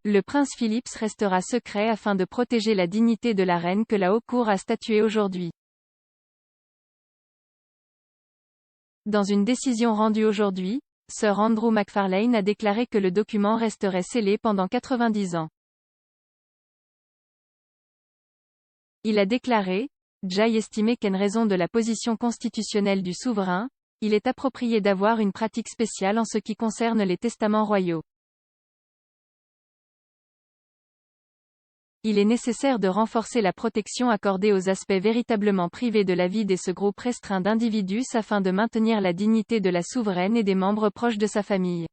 Le prince Philippe restera secret afin de protéger la dignité de la reine que la Haute Cour a statué aujourd'hui. Dans une décision rendue aujourd'hui, Sir Andrew MacFarlane a déclaré que le document resterait scellé pendant 90 ans. Il a déclaré, Jay estimait qu'en raison de la position constitutionnelle du souverain, il est approprié d'avoir une pratique spéciale en ce qui concerne les testaments royaux. Il est nécessaire de renforcer la protection accordée aux aspects véritablement privés de la vie de ce groupe restreint d'individus afin de maintenir la dignité de la souveraine et des membres proches de sa famille.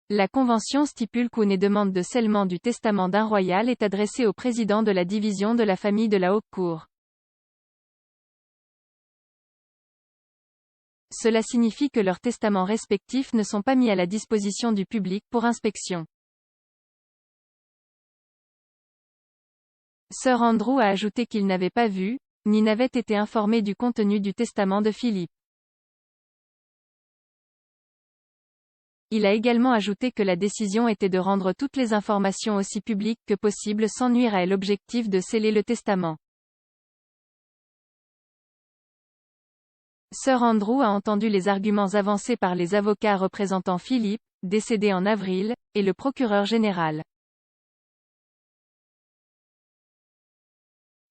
La Convention stipule qu'une demande de scellement du testament d'un royal est adressée au président de la division de la famille de la Haute Cour. Cela signifie que leurs testaments respectifs ne sont pas mis à la disposition du public pour inspection. Sir Andrew a ajouté qu'il n'avait pas vu, ni n'avait été informé du contenu du testament de Philippe. Il a également ajouté que la décision était de rendre toutes les informations aussi publiques que possible sans nuire à l'objectif de sceller le testament. Sir Andrew a entendu les arguments avancés par les avocats représentant Philippe, décédé en avril, et le procureur général.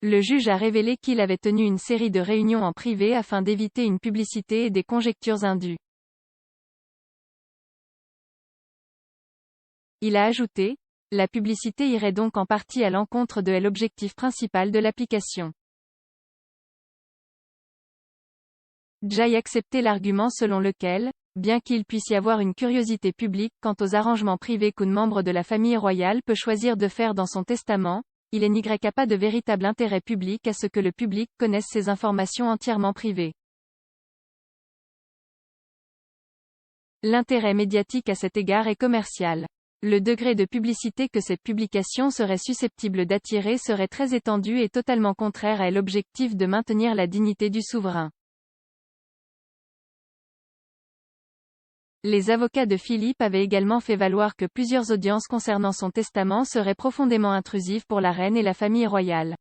Le juge a révélé qu'il avait tenu une série de réunions en privé afin d'éviter une publicité et des conjectures indues. Il a ajouté, la publicité irait donc en partie à l'encontre de l'objectif principal de l'application. Jay acceptait l'argument selon lequel, bien qu'il puisse y avoir une curiosité publique quant aux arrangements privés qu'un membre de la famille royale peut choisir de faire dans son testament, il n'y a pas de véritable intérêt public à ce que le public connaisse ces informations entièrement privées. L'intérêt médiatique à cet égard est commercial. Le degré de publicité que cette publication serait susceptible d'attirer serait très étendu et totalement contraire à l'objectif de maintenir la dignité du souverain. Les avocats de Philippe avaient également fait valoir que plusieurs audiences concernant son testament seraient profondément intrusives pour la reine et la famille royale.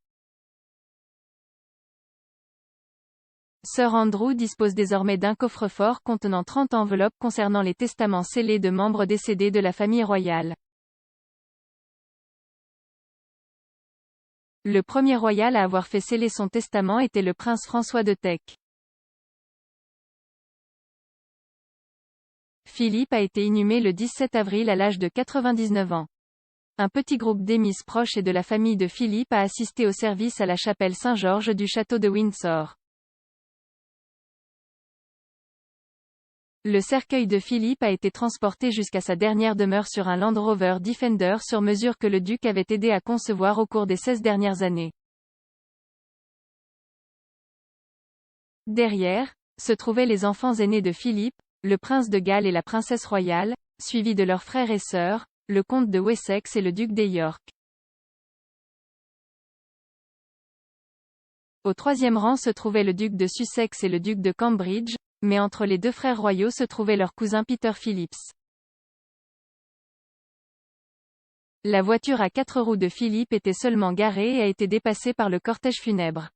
Sir Andrew dispose désormais d'un coffre-fort contenant 30 enveloppes concernant les testaments scellés de membres décédés de la famille royale. Le premier royal à avoir fait sceller son testament était le prince François de Teck. Philippe a été inhumé le 17 avril à l'âge de 99 ans. Un petit groupe d'émisses proches et de la famille de Philippe a assisté au service à la chapelle Saint-Georges du château de Windsor. Le cercueil de Philippe a été transporté jusqu'à sa dernière demeure sur un Land Rover Defender sur mesure que le duc avait aidé à concevoir au cours des 16 dernières années. Derrière, se trouvaient les enfants aînés de Philippe, le prince de Galles et la princesse royale, suivis de leurs frères et sœurs, le comte de Wessex et le duc de York. Au troisième rang se trouvaient le duc de Sussex et le duc de Cambridge, mais entre les deux frères royaux se trouvait leur cousin Peter Phillips. La voiture à 4 roues de Philippe était seulement garée et a été dépassée par le cortège funèbre.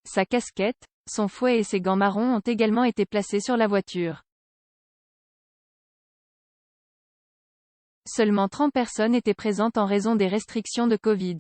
Sa casquette, son fouet et ses gants marrons ont également été placés sur la voiture. Seulement 30 personnes étaient présentes en raison des restrictions de Covid.